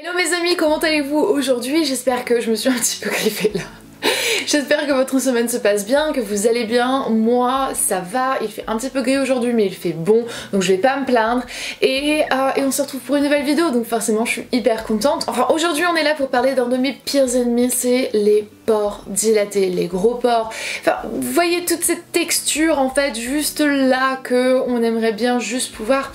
Hello mes amis, comment allez-vous aujourd'hui? J'espère que je me suis un petit peu griffée là. J'espère que votre semaine se passe bien, que vous allez bien. Moi ça va, il fait un petit peu gris aujourd'hui mais il fait bon, donc je vais pas me plaindre. Et on se retrouve pour une nouvelle vidéo, donc forcément je suis hyper contente. Enfin aujourd'hui on est là pour parler d'un de mes pires ennemis, c'est les pores dilatés, les gros pores. Enfin vous voyez toute cette texture en fait juste là que on aimerait bien juste pouvoir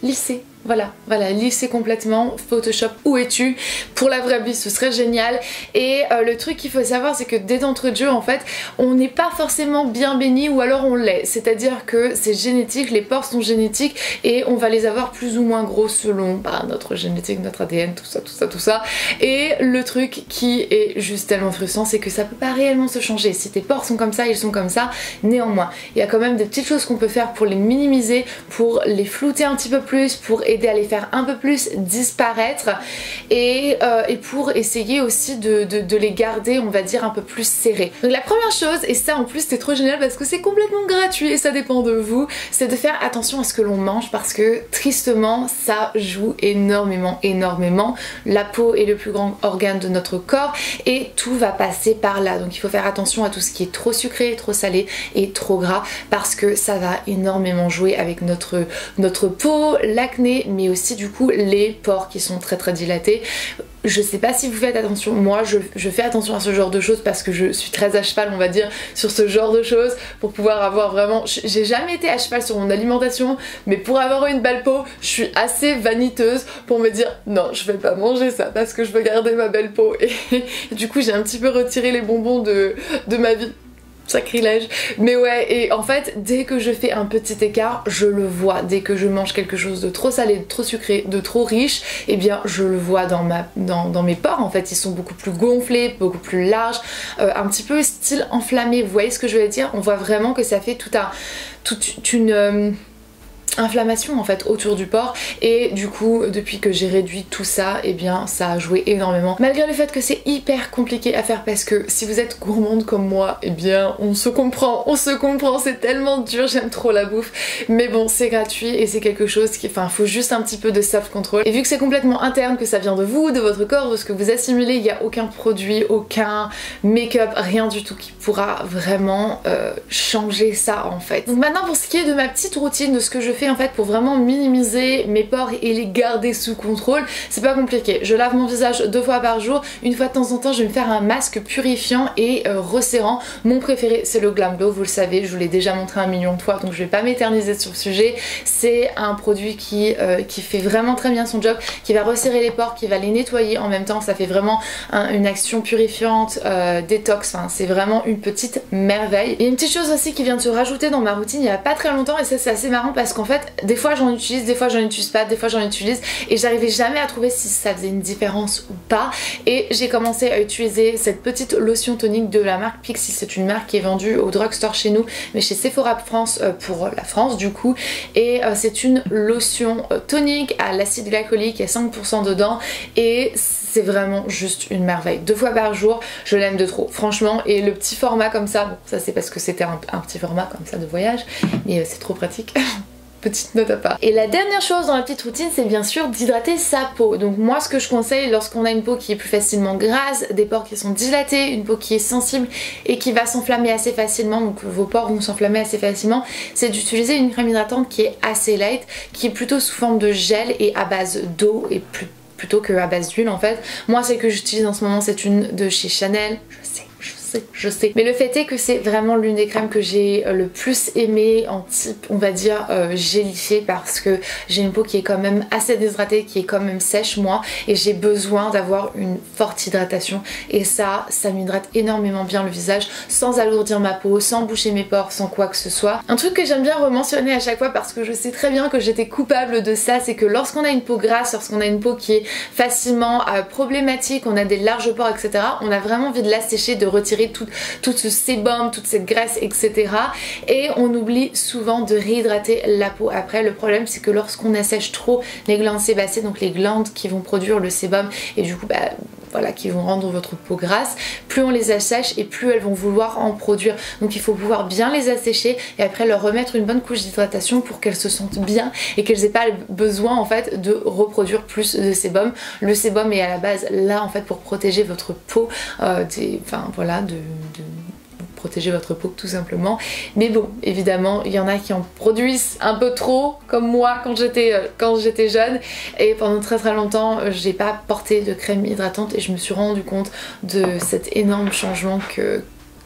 lisser. Voilà, lisser complètement. Photoshop, où es-tu? Pour la vraie vie, ce serait génial. Et le truc qu'il faut savoir, c'est que dès d'entrée de jeu, en fait, on n'est pas forcément bien béni ou alors on l'est. C'est-à-dire que c'est génétique, les pores sont génétiques et on va les avoir plus ou moins gros selon notre génétique, notre ADN, tout ça. Et le truc qui est juste tellement frustrant, c'est que ça peut pas réellement se changer. Si tes pores sont comme ça, ils sont comme ça. Néanmoins, il y a quand même des petites choses qu'on peut faire pour les minimiser, pour les flouter un petit peu plus, pour aider à les faire un peu plus disparaître et pour essayer aussi de les garder, on va dire, un peu plus serrés. Donc la première chose, et ça en plus c'est trop génial parce que c'est complètement gratuit et ça dépend de vous, c'est de faire attention à ce que l'on mange parce que tristement ça joue énormément. La peau est le plus grand organe de notre corps et tout va passer par là, donc il faut faire attention à tout ce qui est trop sucré, trop salé et trop gras parce que ça va énormément jouer avec notre peau, l'acné, mais aussi du coup les pores qui sont très dilatés. Je sais pas si vous faites attention, moi je fais attention à ce genre de choses parce que je suis très à cheval on va dire sur ce genre de choses pour pouvoir avoir vraiment... J'ai jamais été à cheval sur mon alimentation mais pour avoir une belle peau je suis assez vaniteuse pour me dire non je vais pas manger ça parce que je veux garder ma belle peau et du coup j'ai un petit peu retiré les bonbons de ma vie. Sacrilège. Mais ouais, et en fait dès que je fais un petit écart je le vois. Dès que je mange quelque chose de trop salé, de trop sucré, de trop riche, et bien je le vois dans mes pores en fait. Ils sont beaucoup plus gonflés, beaucoup plus larges, un petit peu style enflammé. Vous voyez ce que je veux dire? On voit vraiment que ça fait toute une inflammation en fait autour du pore et du coup depuis que j'ai réduit tout ça et bien ça a joué énormément, malgré le fait que c'est hyper compliqué à faire parce que si vous êtes gourmande comme moi et bien on se comprend, c'est tellement dur, j'aime trop la bouffe mais bon c'est gratuit et c'est quelque chose qui, enfin faut juste un petit peu de self control et vu que c'est complètement interne, que ça vient de vous, de votre corps, de ce que vous assimilez, il n'y a aucun produit, aucun make-up, rien du tout qui pourra vraiment changer ça en fait. Donc maintenant pour ce qui est de ma petite routine, de ce que je fais en fait pour vraiment minimiser mes pores et les garder sous contrôle, c'est pas compliqué. Je lave mon visage 2 fois par jour, une fois de temps en temps je vais me faire un masque purifiant et resserrant. Mon préféré c'est le Glam Glow, vous le savez, je vous l'ai déjà montré 1 million de fois donc je vais pas m'éterniser sur le sujet. C'est un produit qui fait vraiment très bien son job, qui va resserrer les pores, qui va les nettoyer en même temps, ça fait vraiment une action purifiante, détox, enfin, c'est vraiment une petite merveille. Et une petite chose aussi qui vient de se rajouter dans ma routine il y a pas très longtemps et ça c'est assez marrant parce qu'en fait des fois j'en utilise, des fois j'en utilise pas, des fois j'en utilise et j'arrivais jamais à trouver si ça faisait une différence ou pas et j'ai commencé à utiliser cette petite lotion tonique de la marque Pixi. C'est une marque qui est vendue au drugstore chez nous mais chez Sephora France pour la France du coup et c'est une lotion tonique à l'acide glycolique, il y a 5% dedans et c'est vraiment juste une merveille. 2 fois par jour, je l'aime de trop franchement et le petit format comme ça, bon ça c'est parce que c'était un petit format comme ça de voyage mais c'est trop pratique. Petite note à part. Et la dernière chose dans la petite routine c'est bien sûr d'hydrater sa peau. Donc moi ce que je conseille lorsqu'on a une peau qui est plus facilement grasse, des pores qui sont dilatés, une peau qui est sensible et qui va s'enflammer assez facilement, donc vos pores vont s'enflammer assez facilement, c'est d'utiliser une crème hydratante qui est assez light, qui est plutôt sous forme de gel et à base d'eau et plutôt que à base d'huile en fait. Moi celle que j'utilise en ce moment c'est une de chez Chanel, je sais, mais le fait est que c'est vraiment l'une des crèmes que j'ai le plus aimé en type on va dire gélifié parce que j'ai une peau qui est quand même assez déshydratée, qui est quand même sèche moi et j'ai besoin d'avoir une forte hydratation et ça m'hydrate énormément bien le visage sans alourdir ma peau, sans boucher mes pores, sans quoi que ce soit. Un truc que j'aime bien rementionner à chaque fois parce que je sais très bien que j'étais coupable de ça, c'est que lorsqu'on a une peau grasse, lorsqu'on a une peau qui est facilement problématique, on a des larges pores etc, on a vraiment envie de l'assécher, de retirer tout ce sébum, toute cette graisse etc et on oublie souvent de réhydrater la peau après. Le problème c'est que lorsqu'on assèche trop les glandes sébacées, donc les glandes qui vont produire le sébum et du coup voilà, qui vont rendre votre peau grasse, plus on les assèche et plus elles vont vouloir en produire. Donc il faut pouvoir bien les assécher et après leur remettre une bonne couche d'hydratation pour qu'elles se sentent bien et qu'elles n'aient pas besoin en fait de reproduire plus de sébum. Le sébum est à la base là en fait pour protéger votre peau, protéger votre peau tout simplement. Mais bon, évidemment, il y en a qui en produisent un peu trop, comme moi quand j'étais jeune, et pendant très très longtemps j'ai pas porté de crème hydratante et je me suis rendu compte de cet énorme changement qu'il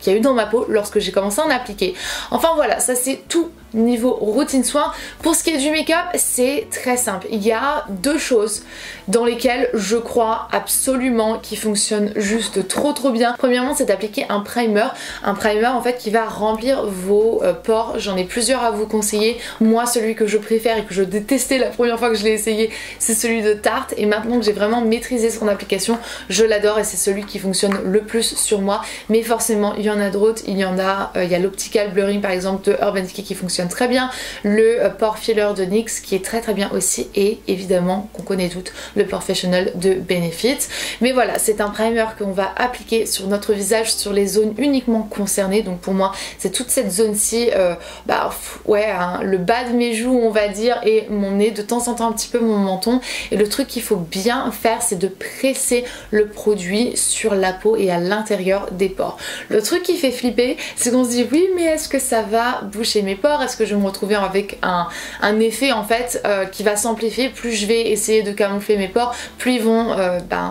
y a eu dans ma peau lorsque j'ai commencé à en appliquer. Enfin voilà, ça c'est tout niveau routine soin. Pour ce qui est du make-up, c'est très simple. Il y a deux choses dans lesquelles je crois absolument qui fonctionnent juste trop bien. Premièrement, c'est d'appliquer un primer en fait qui va remplir vos pores. J'en ai plusieurs à vous conseiller. Moi, celui que je préfère et que je détestais la première fois que je l'ai essayé, c'est celui de Tarte, et maintenant que j'ai vraiment maîtrisé son application, je l'adore et c'est celui qui fonctionne le plus sur moi. Mais forcément, il y en a d'autres. Il y a l'Optical Blurring par exemple de Urban Decay qui fonctionne très bien, le Pore Filler de NYX qui est très bien aussi, et évidemment qu'on connaît toutes, le Professional de Benefit. Mais voilà, c'est un primer qu'on va appliquer sur notre visage, sur les zones uniquement concernées. Donc pour moi c'est toute cette zone-ci, le bas de mes joues on va dire, et mon nez, de temps en temps un petit peu mon menton. Et le truc qu'il faut bien faire, c'est de presser le produit sur la peau et à l'intérieur des pores. Le truc qui fait flipper, c'est qu'on se dit oui mais est-ce que ça va boucher mes pores, est-ce que je vais me retrouver avec un effet en fait qui va s'amplifier. Plus je vais essayer de camoufler mes pores, plus ils vont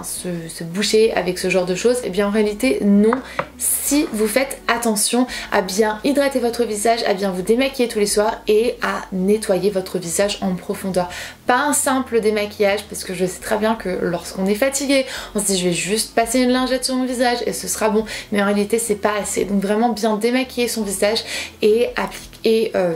se boucher avec ce genre de choses. Et bien en réalité non, si vous faites attention à bien hydrater votre visage, à bien vous démaquiller tous les soirs et à nettoyer votre visage en profondeur. Pas un simple démaquillage, parce que je sais très bien que lorsqu'on est fatigué, on se dit je vais juste passer une lingette sur mon visage et ce sera bon, mais en réalité c'est pas assez. Donc vraiment bien démaquiller son visage et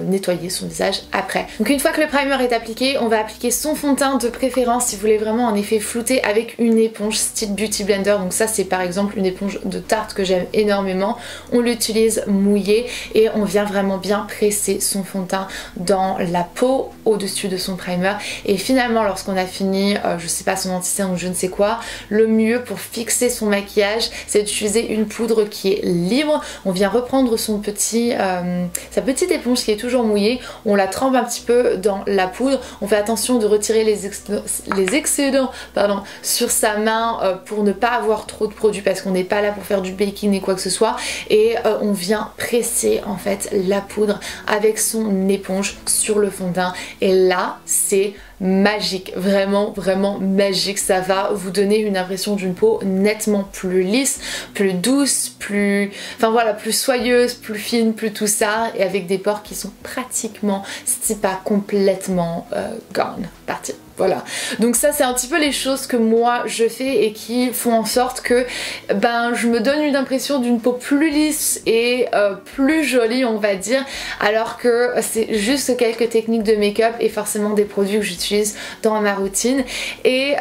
nettoyer son visage après. Donc une fois que le primer est appliqué, on va appliquer son fond de teint de préférence si vous voulez vraiment un effet flouté avec une éponge style Beauty Blender. Donc ça c'est par exemple une éponge de Tarte que j'aime énormément. On l'utilise mouillée et on vient vraiment bien presser son fond de teint dans la peau au-dessus de son primer. Et finalement lorsqu'on a fini, je sais pas, son anti-cerne ou je ne sais quoi, le mieux pour fixer son maquillage c'est d'utiliser une poudre qui est libre. On vient reprendre sa petite éponge qui est toujours mouillée, on la trempe un petit peu dans la poudre, on fait attention de retirer les excédents sur sa main pour ne pas avoir trop de produits, parce qu'on n'est pas là pour faire du baking ni quoi que ce soit, et on vient presser en fait la poudre avec son éponge sur le fond de teint, et là c'est magique, vraiment magique. Ça va vous donner une impression d'une peau nettement plus lisse, plus douce, plus soyeuse, plus fine, plus tout ça, et avec des pores qui sont pratiquement, si pas complètement gone, partis. Voilà, donc ça c'est un petit peu les choses que moi je fais et qui font en sorte que je me donne une impression d'une peau plus lisse et plus jolie on va dire, alors que c'est juste quelques techniques de make-up et forcément des produits que j'utilise dans ma routine, et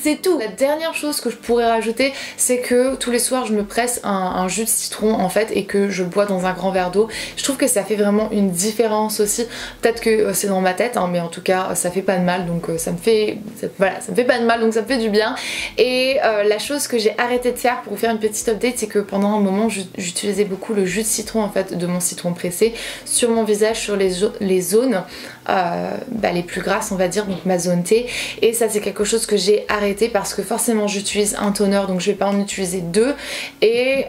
c'est tout. La dernière chose que je pourrais rajouter, c'est que tous les soirs je me presse un jus de citron en fait et que je bois dans un grand verre d'eau. Je trouve que ça fait vraiment une différence aussi, peut-être que c'est dans ma tête mais en tout cas ça fait pas de mal, donc ça me fait pas de mal, donc ça me fait du bien. Et la chose que j'ai arrêté de faire, pour vous faire une petite update, c'est que pendant un moment j'utilisais beaucoup le jus de citron en fait, de mon citron pressé sur mon visage, sur les zones les plus grasses on va dire, donc ma zone T, et ça c'est quelque chose que j'ai arrêté parce que forcément j'utilise un toner, donc je vais pas en utiliser deux, et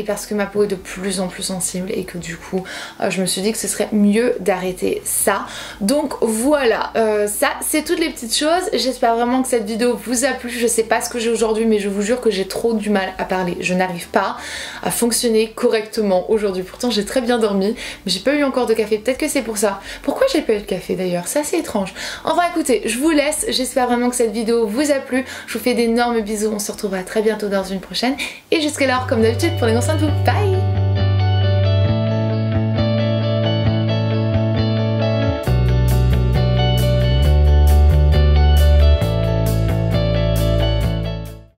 parce que ma peau est de plus en plus sensible et que du coup je me suis dit que ce serait mieux d'arrêter ça. Donc voilà, ça c'est toutes les petites choses. J'espère vraiment que cette vidéo vous a plu. Je sais pas ce que j'ai aujourd'hui, mais je vous jure que j'ai trop du mal à parler, je n'arrive pas à fonctionner correctement aujourd'hui. Pourtant j'ai très bien dormi, mais j'ai pas eu encore de café, peut-être que c'est pour ça. Pourquoi j'ai pas eu de café d'ailleurs, c'est assez étrange. Enfin écoutez, je vous laisse, j'espère vraiment que cette vidéo vous a plu. Je vous fais d'énormes bisous, on se retrouvera très bientôt dans une prochaine, et jusqu'alors comme d'habitude prenez soin de vous, bye.